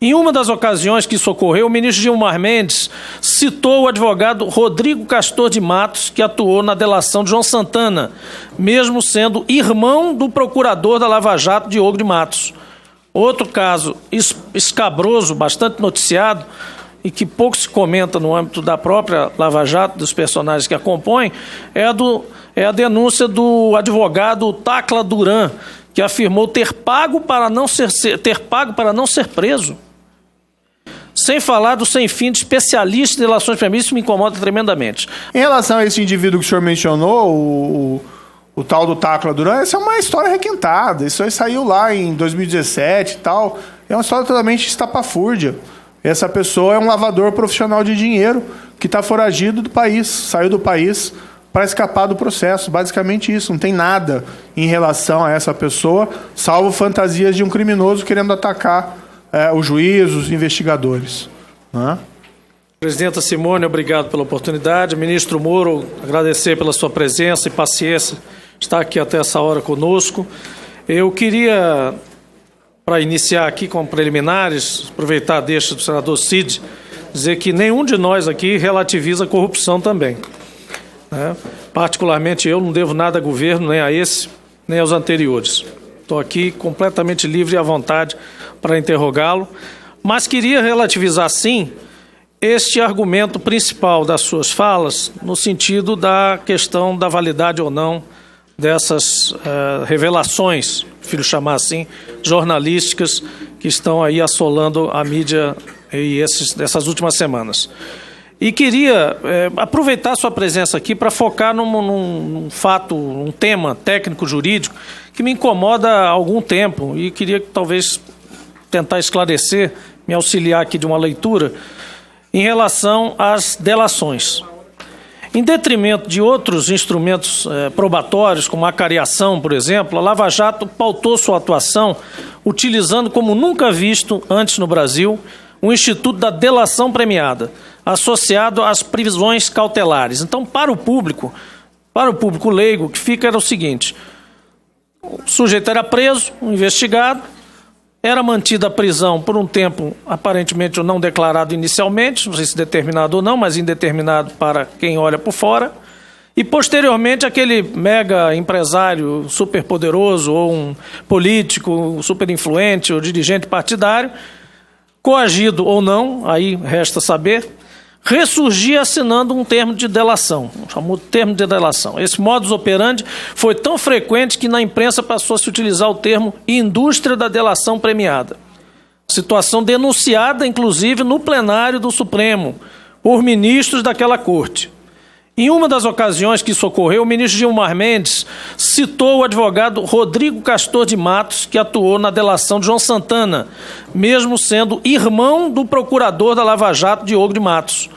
Em uma das ocasiões que isso ocorreu, o ministro Gilmar Mendes citou o advogado Rodrigo Castor de Matos, que atuou na delação de João Santana, mesmo sendo irmão do procurador da Lava Jato, Diogo de Matos. Outro caso escabroso, bastante noticiado, e que pouco se comenta no âmbito da própria Lava Jato, dos personagens que a compõem, é a denúncia do advogado Tacla Duran, que afirmou ter pago para não ser preso. Sem falar do sem fim de especialista em relações femininas, isso me incomoda tremendamente. Em relação a esse indivíduo que o senhor mencionou, o tal do Tacla Duran, essa é uma história requintada. Isso aí saiu lá em 2017 e tal. É uma história totalmente estapafúrdia. Essa pessoa é um lavador profissional de dinheiro que está foragido do país, saiu do país para escapar do processo. Basicamente isso. Não tem nada em relação a essa pessoa, salvo fantasias de um criminoso querendo atacar os juízes, os investigadores. Presidenta Simone, obrigado pela oportunidade. Ministro Moro, agradecer pela sua presença e paciência, estar aqui até essa hora conosco. Eu queria, para iniciar aqui com preliminares, aproveitar a deixa do senador Cid, dizer que nenhum de nós aqui relativiza a corrupção também. Particularmente eu não devo nada a governo, nem a esse, nem aos anteriores. Estou aqui completamente livre e à vontade para interrogá-lo, mas queria relativizar, sim, este argumento principal das suas falas, no sentido da questão da validade ou não dessas revelações, prefiro chamar assim, jornalísticas, que estão aí assolando a mídia essas últimas semanas. E queria aproveitar sua presença aqui para focar num fato, um tema técnico-jurídico que me incomoda há algum tempo e queria talvez tentar esclarecer, me auxiliar aqui de uma leitura, em relação às delações. Em detrimento de outros instrumentos probatórios, como a cariação, por exemplo, a Lava Jato pautou sua atuação utilizando, como nunca visto antes no Brasil, o Instituto da Delação Premiada, associado às prisões cautelares. Então, para o público leigo, o que fica era o seguinte: o sujeito era preso, um investigado, era mantida a prisão por um tempo aparentemente não declarado inicialmente, não sei se determinado ou não, mas indeterminado para quem olha por fora, e posteriormente aquele mega empresário superpoderoso ou um político super influente ou dirigente partidário, coagido ou não, aí resta saber, ressurgia assinando um termo de delação, chamado termo de delação. Esse modus operandi foi tão frequente que na imprensa passou a se utilizar o termo indústria da delação premiada. Situação denunciada, inclusive, no plenário do Supremo, por ministros daquela corte. Em uma das ocasiões que isso ocorreu, o ministro Gilmar Mendes citou o advogado Rodrigo Castor de Matos, que atuou na delação de João Santana, mesmo sendo irmão do procurador da Lava Jato, Diogo de Matos.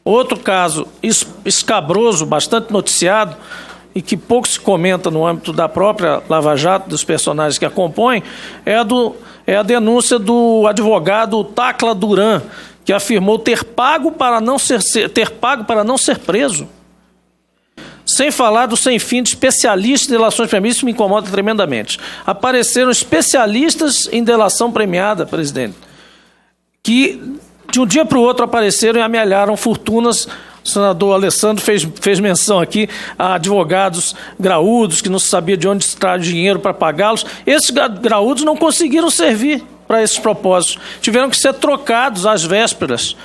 Outro caso escabroso, bastante noticiado, e que pouco se comenta no âmbito da própria Lava Jato, dos personagens que a compõem, é a denúncia do advogado Tacla Duran, que afirmou ter pago para não ser preso. Sem falar do sem fim de especialistas em delações premiadas, isso me incomoda tremendamente. Apareceram especialistas em delação premiada, presidente, que de um dia para o outro apareceram e amealharam fortunas. O senador Alessandro fez menção aqui a advogados graúdos, que não se sabia de onde extrair dinheiro para pagá-los. Esses graúdos não conseguiram servir para esses propósitos. Tiveram que ser trocados às vésperas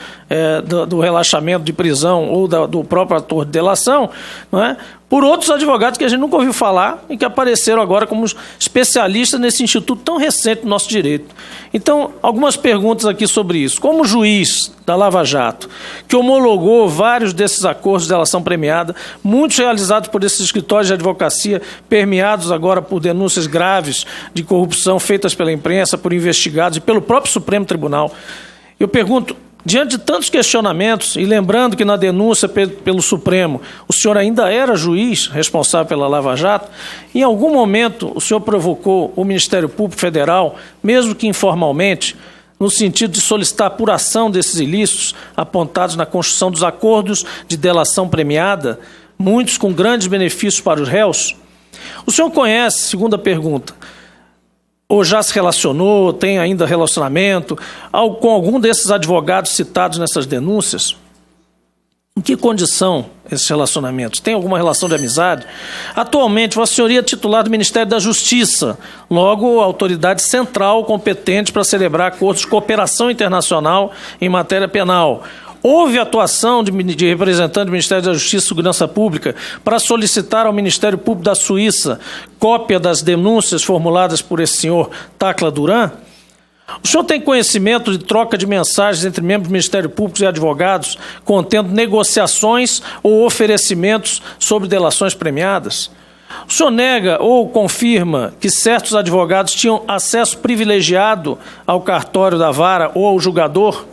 do relaxamento de prisão ou do próprio ator de delação, não é? Por outros advogados que a gente nunca ouviu falar e que apareceram agora como especialistas nesse instituto tão recente do nosso direito. Então, algumas perguntas aqui sobre isso. Como juiz da Lava Jato, que homologou vários desses acordos de delação premiada, muitos realizados por esses escritórios de advocacia, permeados agora por denúncias graves de corrupção feitas pela imprensa, por investigados e pelo próprio Supremo Tribunal, eu pergunto, diante de tantos questionamentos, e lembrando que na denúncia pelo Supremo, o senhor ainda era juiz responsável pela Lava Jato, em algum momento o senhor provocou o Ministério Público Federal, mesmo que informalmente, no sentido de solicitar a apuração desses ilícitos apontados na construção dos acordos de delação premiada, muitos com grandes benefícios para os réus? O senhor conhece, segunda pergunta, ou já se relacionou, tem ainda relacionamento com algum desses advogados citados nessas denúncias? Em que condição esses relacionamentos? Tem alguma relação de amizade? Atualmente, Vossa Senhoria é titular do Ministério da Justiça, logo, autoridade central competente para celebrar acordos de cooperação internacional em matéria penal. Houve atuação de representante do Ministério da Justiça e Segurança Pública para solicitar ao Ministério Público da Suíça cópia das denúncias formuladas por esse senhor Tacla Duran? O senhor tem conhecimento de troca de mensagens entre membros do Ministério Público e advogados contendo negociações ou oferecimentos sobre delações premiadas? O senhor nega ou confirma que certos advogados tinham acesso privilegiado ao cartório da vara ou ao julgador?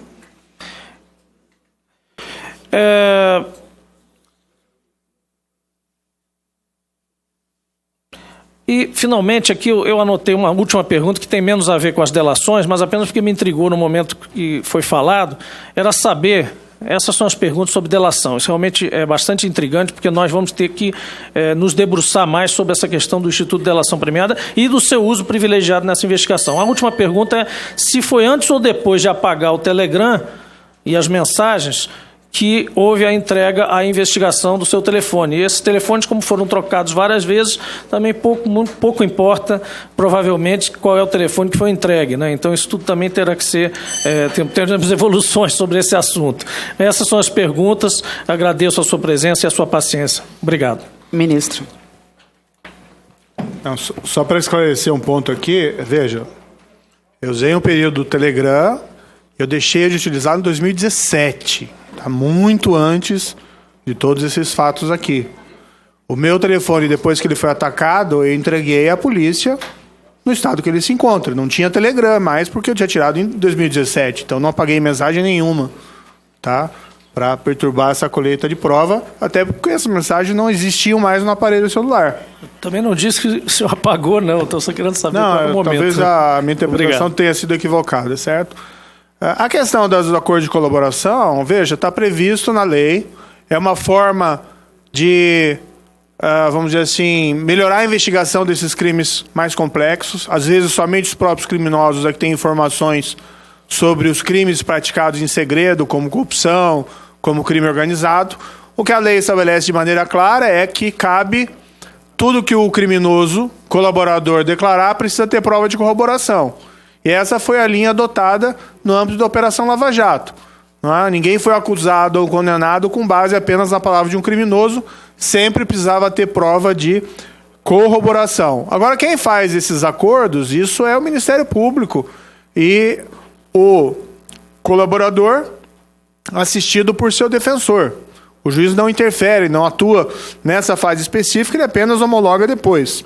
E, finalmente, aqui eu anotei uma última pergunta que tem menos a ver com as delações, mas apenas porque me intrigou no momento que foi falado, era saber, essas são as perguntas sobre delação. Isso realmente é bastante intrigante, porque nós vamos ter que nos debruçar mais sobre essa questão do Instituto de Delação Premiada e do seu uso privilegiado nessa investigação. A última pergunta é se foi antes ou depois de apagar o Telegram e as mensagens que houve a entrega à investigação do seu telefone. E esses telefones, como foram trocados várias vezes, também pouco importa, provavelmente, qual é o telefone que foi entregue, né? Então, isso tudo também terá que ser... teremos evoluções sobre esse assunto. Essas são as perguntas. Agradeço a sua presença e a sua paciência. Obrigado. Ministro. Não, só para esclarecer um ponto aqui, veja, eu usei um período do Telegram, eu deixei de utilizar em 2017. Tá muito antes de todos esses fatos aqui. O meu telefone, depois que ele foi atacado, eu entreguei à polícia no estado que ele se encontra. Não tinha Telegram mais, porque eu tinha tirado em 2017. Então, não apaguei mensagem nenhuma, tá? Para perturbar essa colheita de prova, até porque essas mensagens não existiam mais no aparelho celular. Também não disse que o senhor apagou, não. Estou só querendo saber qual é o momento. Talvez a minha interpretação tenha sido equivocada, certo? A questão dos acordos de colaboração, veja, está previsto na lei, é uma forma de, vamos dizer assim, melhorar a investigação desses crimes mais complexos. Às vezes, somente os próprios criminosos é que têm informações sobre os crimes praticados em segredo, como corrupção, como crime organizado. O que a lei estabelece de maneira clara é que cabe tudo que o criminoso, colaborador, declarar, precisa ter prova de corroboração. E essa foi a linha adotada no âmbito da Operação Lava Jato. Ninguém foi acusado ou condenado com base apenas na palavra de um criminoso, sempre precisava ter prova de corroboração. Agora, quem faz esses acordos, isso é o Ministério Público e o colaborador assistido por seu defensor. O juiz não interfere, não atua nessa fase específica, ele apenas homologa depois.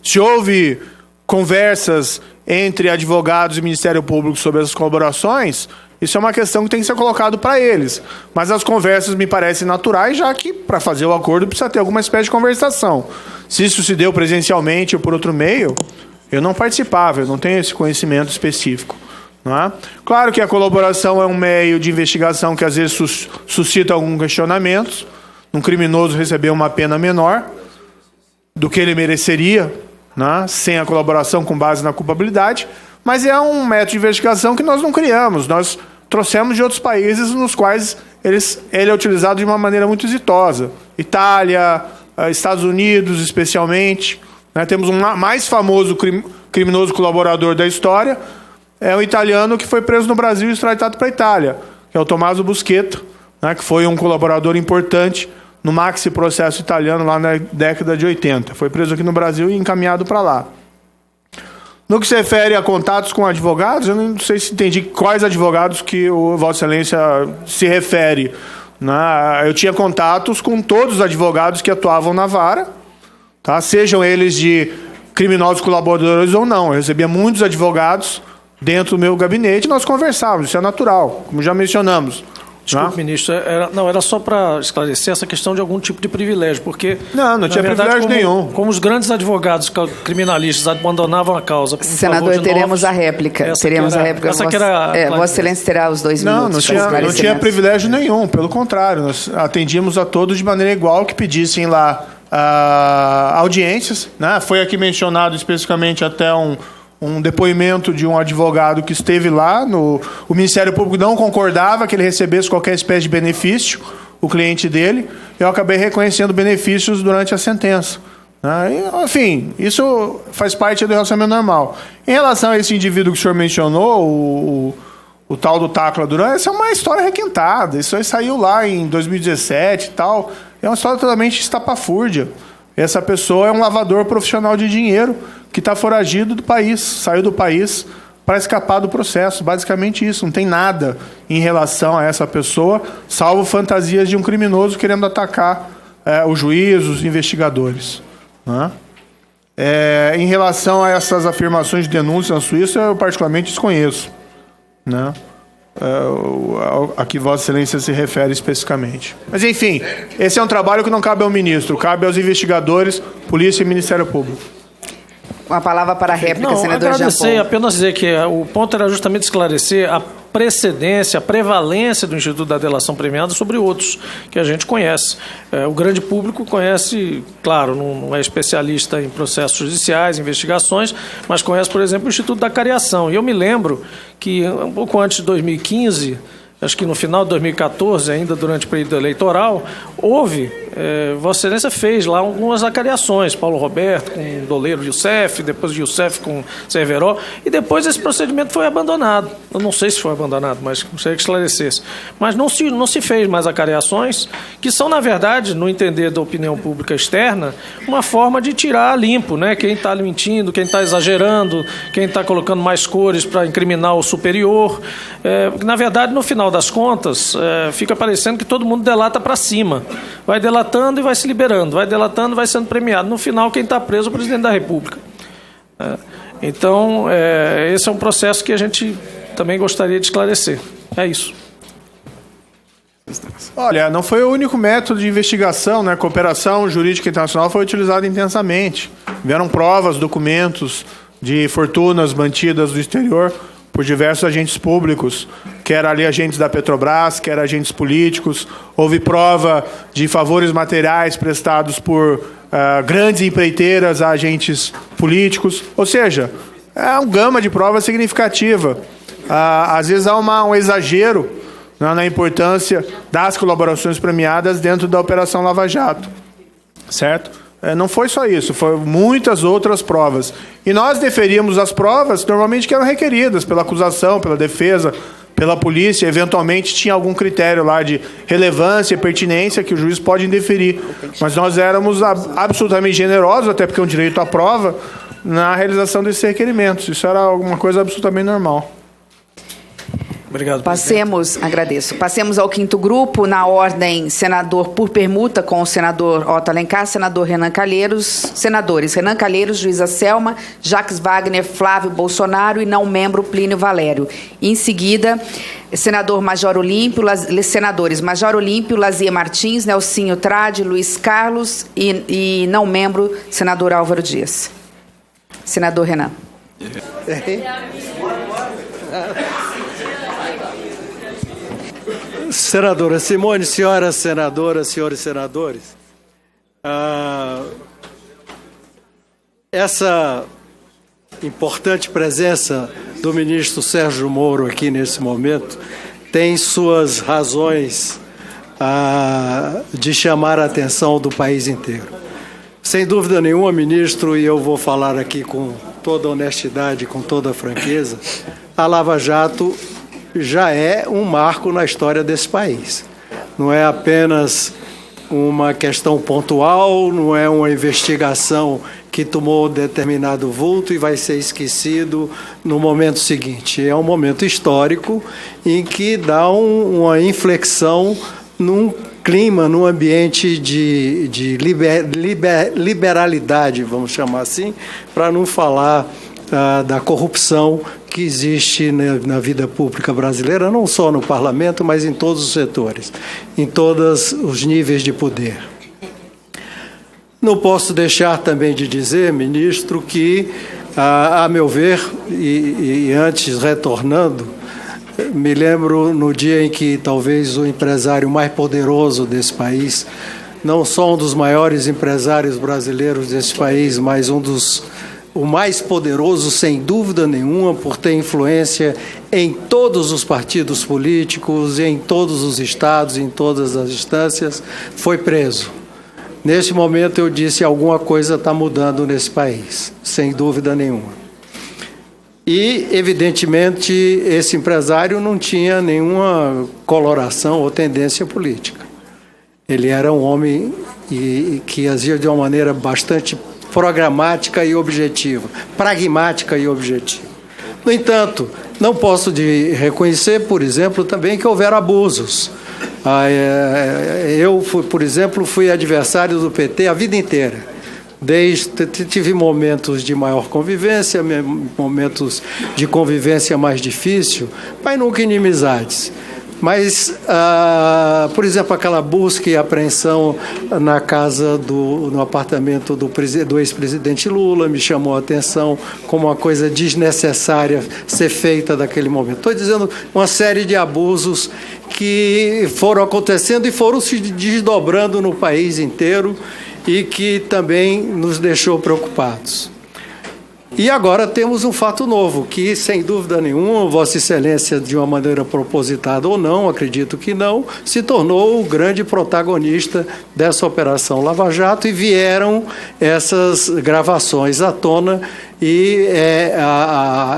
Se houve conversas entre advogados e Ministério Público sobre essas colaborações, isso é uma questão que tem que ser colocado para eles. Mas as conversas me parecem naturais, já que para fazer o acordo precisa ter alguma espécie de conversação. Se isso se deu presencialmente ou por outro meio, eu não participava, eu não tenho esse conhecimento específico. Não é? Claro que a colaboração é um meio de investigação que às vezes suscita alguns questionamentos. Um criminoso receber uma pena menor do que ele mereceria, sem a colaboração com base na culpabilidade, mas é um método de investigação que nós não criamos, nós trouxemos de outros países nos quais ele é utilizado de uma maneira muito exitosa. Itália, Estados Unidos especialmente. Temos um mais famoso criminoso colaborador da história, é um italiano que foi preso no Brasil e extraditado para a Itália, que é o Tommaso Busquetta, que foi um colaborador importante no maxi processo italiano lá na década de 80. Foi preso aqui no Brasil e encaminhado para lá. No que se refere a contatos com advogados, eu não sei se entendi quais advogados que o Vossa Excelência se refere. Eu tinha contatos com todos os advogados que atuavam na vara, tá? Sejam eles de criminosos colaboradores ou não. Eu recebia muitos advogados dentro do meu gabinete e nós conversávamos, isso é natural, como já mencionamos. Desculpe, ministro, era só para esclarecer essa questão de algum tipo de privilégio, porque... Não tinha privilégio nenhum. Como os grandes advogados criminalistas abandonavam a causa... Senador, teremos a réplica. Teremos a réplica. Vossa Excelência terá os 2 minutos. Não tinha privilégio nenhum, pelo contrário, nós atendíamos a todos de maneira igual que pedissem lá audiências. Foi aqui mencionado especificamente até um um depoimento de um advogado que esteve lá. O Ministério Público não concordava que ele recebesse qualquer espécie de benefício, o cliente dele. Eu acabei reconhecendo benefícios durante a sentença. Enfim, isso faz parte do relacionamento normal. Em relação a esse indivíduo que o senhor mencionou, o tal do Tacla Duran, essa é uma história requintada. Isso aí saiu lá em 2017 e tal. É uma história totalmente estapafúrdia. Essa pessoa é um lavador profissional de dinheiro que está foragido do país, saiu do país para escapar do processo. Basicamente isso. Não tem nada em relação a essa pessoa, salvo fantasias de um criminoso querendo atacar os juízes, os investigadores. Em relação a essas afirmações de denúncia na Suíça, eu particularmente desconheço, a que Vossa Excelência se refere especificamente. Mas, enfim, esse é um trabalho que não cabe ao ministro, cabe aos investigadores, Polícia e Ministério Público. Uma palavra para a réplica, senador agradecer, Jean Paul. Apenas dizer que o ponto era justamente esclarecer a precedência, a prevalência do Instituto da Delação Premiada sobre outros que a gente conhece. O grande público conhece, claro, não é especialista em processos judiciais, investigações, mas conhece, por exemplo, o Instituto da Cariação. E eu me lembro que, um pouco antes de 2015, acho que no final de 2014, ainda durante o período eleitoral, houve, Vossa Excelência fez lá algumas acariações, Paulo Roberto com o doleiro Youssef, depois de Youssef com Cerveró, e depois esse procedimento foi abandonado. Eu não sei se foi abandonado, mas gostaria que esclarecesse. Mas não se fez mais acariações, que são, na verdade, no entender da opinião pública externa, uma forma de tirar a limpo, quem está mentindo, quem está exagerando, quem está colocando mais cores para incriminar o superior. Na verdade, no final das contas, fica parecendo que todo mundo delata para cima. Vai delatando e vai se liberando, vai delatando e vai sendo premiado. No final, quem está preso é o presidente da República. Então, esse é um processo que a gente também gostaria de esclarecer. É isso. Olha, não foi o único método de investigação, Cooperação jurídica internacional foi utilizado intensamente. Vieram provas, documentos de fortunas mantidas no exterior por diversos agentes públicos, quer ali agentes da Petrobras, quer agentes políticos. Houve prova de favores materiais prestados por grandes empreiteiras a agentes políticos. Ou seja, é um gama de prova significativa. Às vezes há um exagero na importância das colaborações premiadas dentro da Operação Lava Jato. Certo? Não foi só isso, foram muitas outras provas. E nós deferíamos as provas, normalmente que eram requeridas pela acusação, pela defesa, pela polícia. Eventualmente tinha algum critério lá de relevância e pertinência que o juiz pode indeferir. Mas nós éramos absolutamente generosos, até porque é um direito à prova, na realização desses requerimentos. Isso era alguma coisa absolutamente normal. Obrigado, agradeço. Passemos ao quinto grupo, na ordem, senador por permuta com o senador Otto Alencar, senador Renan Calheiros, senadores Renan Calheiros, juíza Selma, Jacques Wagner, Flávio Bolsonaro e não membro Plínio Valério. Em seguida, senador Major Olímpio, senadores Major Olímpio, Lazier Martins, Nelsinho Trade, Luiz Carlos e não membro, senador Álvaro Dias. Senador Renan. Senadora Simone, senhoras senadoras, senhores senadores, essa importante presença do ministro Sérgio Moro aqui nesse momento tem suas razões de chamar a atenção do país inteiro. Sem dúvida nenhuma, ministro, e eu vou falar aqui com toda honestidade, com toda franqueza, a Lava Jato já é um marco na história desse país. Não é apenas uma questão pontual, não é uma investigação que tomou determinado vulto e vai ser esquecido no momento seguinte. É um momento histórico em que dá uma inflexão num clima, num ambiente de liberalidade, vamos chamar assim, para não falar da corrupção que existe na vida pública brasileira, não só no parlamento, mas em todos os setores, em todos os níveis de poder. Não posso deixar também de dizer, ministro, que, a meu ver, e antes retornando, me lembro no dia em que talvez o empresário mais poderoso desse país, não só um dos maiores empresários brasileiros desse país, mas um dos o mais poderoso, sem dúvida nenhuma, por ter influência em todos os partidos políticos, em todos os estados, em todas as instâncias, foi preso. Neste momento eu disse, alguma coisa está mudando nesse país, sem dúvida nenhuma. E, evidentemente, esse empresário não tinha nenhuma coloração ou tendência política. Ele era um homem que agia de uma maneira bastante programática e objetiva, pragmática e objetiva. No entanto, não posso reconhecer, por exemplo, também que houveram abusos. Eu, por exemplo, fui adversário do PT a vida inteira. Tive momentos de maior convivência, momentos de convivência mais difícil, mas nunca inimizades. Mas, por exemplo, aquela busca e apreensão na casa, no apartamento do ex-presidente Lula, me chamou a atenção como uma coisa desnecessária ser feita naquele momento. Estou dizendo uma série de abusos que foram acontecendo e foram se desdobrando no país inteiro e que também nos deixou preocupados. E agora temos um fato novo, que, sem dúvida nenhuma, Vossa Excelência, de uma maneira propositada ou não, acredito que não, se tornou o grande protagonista dessa Operação Lava Jato, e vieram essas gravações à tona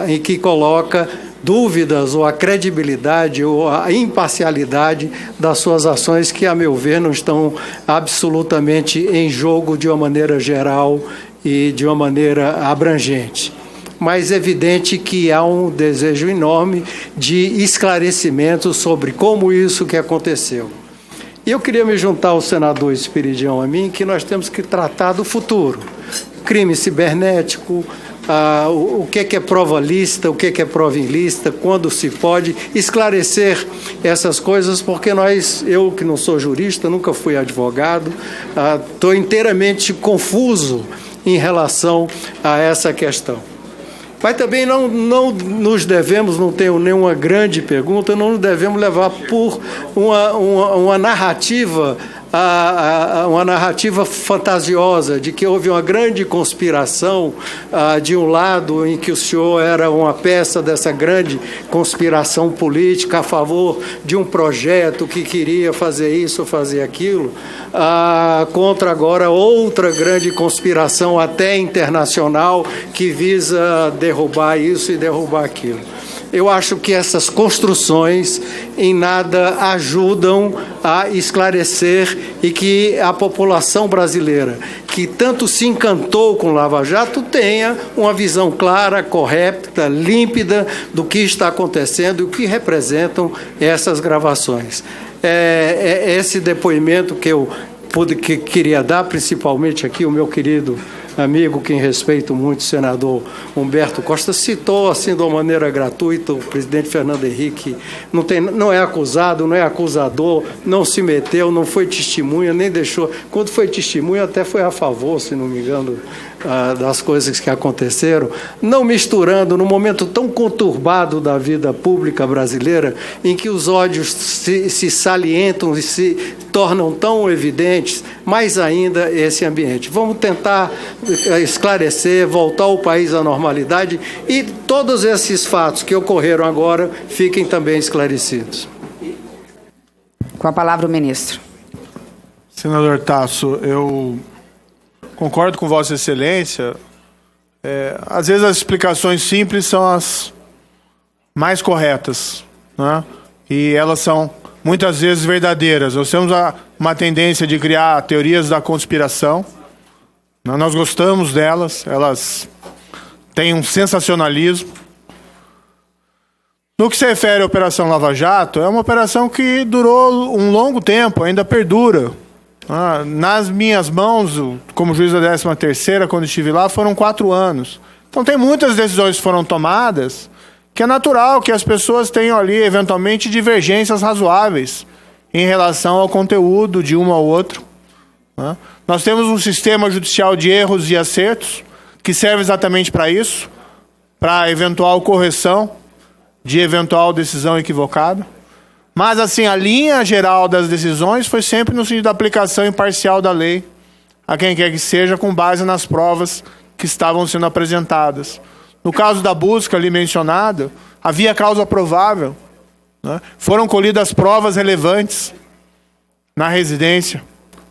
em que coloca dúvidas ou a credibilidade ou a imparcialidade das suas ações, que, a meu ver, não estão absolutamente em jogo de uma maneira geral e de uma maneira abrangente. Mas é evidente que há um desejo enorme de esclarecimento sobre como isso que aconteceu. E eu queria me juntar ao senador Esperidião a mim, que nós temos que tratar do futuro. Crime cibernético, o que é prova lícita, o que é prova ilícita, quando se pode esclarecer essas coisas, porque eu que não sou jurista, nunca fui advogado, estou inteiramente confuso em relação a essa questão. Mas também não nos devemos, não tenho nenhuma grande pergunta, não nos devemos levar por uma narrativa, uma narrativa fantasiosa de que houve uma grande conspiração de um lado, em que o senhor era uma peça dessa grande conspiração política a favor de um projeto que queria fazer isso ou fazer aquilo, contra agora outra grande conspiração até internacional que visa derrubar isso e derrubar aquilo. Eu acho que essas construções em nada ajudam a esclarecer e que a população brasileira, que tanto se encantou com Lava Jato, tenha uma visão clara, correta, límpida do que está acontecendo e o que representam essas gravações. Esse depoimento que queria dar, principalmente aqui, o meu querido amigo, que respeito muito, o senador Humberto Costa, citou assim de uma maneira gratuita o presidente Fernando Henrique, não é acusado, não é acusador, não se meteu, não foi testemunha, nem deixou. Quando foi testemunha, até foi a favor, se não me engano, das coisas que aconteceram, não misturando num momento tão conturbado da vida pública brasileira, em que os ódios se salientam e se tornam tão evidentes, mais ainda esse ambiente. Vamos tentar esclarecer, voltar o país à normalidade e todos esses fatos que ocorreram agora fiquem também esclarecidos. Com a palavra o ministro. Senador Tasso, eu concordo com Vossa Excelência. Às vezes as explicações simples são as mais corretas, né? E elas são muitas vezes verdadeiras. Nós temos uma tendência de criar teorias da conspiração. Nós gostamos delas, elas têm um sensacionalismo. No que se refere à Operação Lava Jato, é uma operação que durou um longo tempo, ainda perdura. Nas minhas mãos, como juiz da 13ª, quando estive lá, foram 4 anos. Então tem muitas decisões que foram tomadas que é natural que as pessoas tenham ali, eventualmente, divergências razoáveis em relação ao conteúdo de um ao outro. Nós temos um sistema judicial de erros e acertos que serve exatamente para isso, para a eventual correção de eventual decisão equivocada. Mas, assim, a linha geral das decisões foi sempre no sentido da aplicação imparcial da lei a quem quer que seja, com base nas provas que estavam sendo apresentadas. No caso da busca ali mencionada, havia causa provável, né? Foram colhidas provas relevantes na residência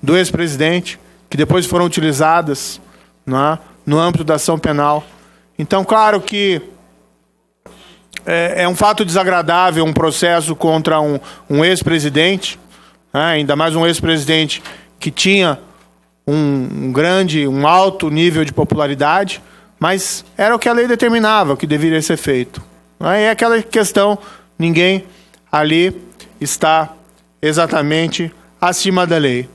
do ex-presidente, que depois foram utilizadas, né, no âmbito da ação penal. Então, claro que é um fato desagradável um processo contra um ex-presidente, né, ainda mais um ex-presidente que tinha um alto nível de popularidade, mas era o que a lei determinava, o que deveria ser feito. Aí é aquela questão, ninguém ali está exatamente acima da lei.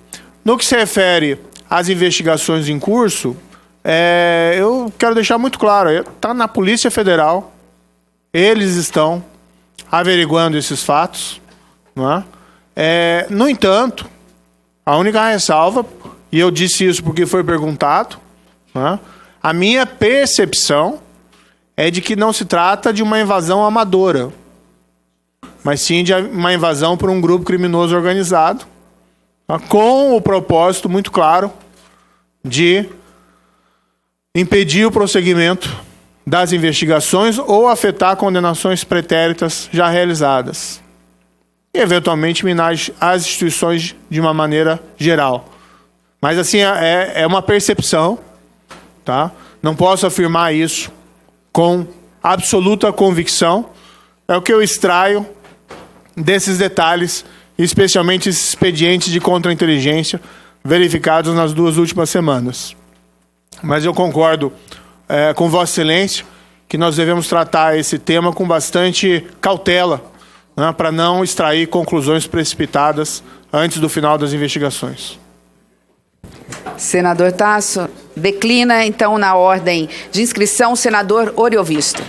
No que se refere às investigações em curso, eu quero deixar muito claro, está na Polícia Federal, eles estão averiguando esses fatos, não é? No entanto, a única ressalva, e eu disse isso porque foi perguntado, não é? A minha percepção é de que não se trata de uma invasão amadora, mas sim de uma invasão por um grupo criminoso organizado, tá? Com o propósito muito claro de impedir o prosseguimento das investigações ou afetar condenações pretéritas já realizadas. E, eventualmente, minar as instituições de uma maneira geral. Mas, assim, é uma percepção, tá? Não posso afirmar isso com absoluta convicção. É o que eu extraio desses detalhes, especialmente esses expedientes de contra-inteligência verificados nas 2 últimas semanas. Mas eu concordo com Vossa Excelência que nós devemos tratar esse tema com bastante cautela, né, para não extrair conclusões precipitadas antes do final das investigações. Senador Tasso, declina, então, na ordem de inscrição, o senador Oriovisto.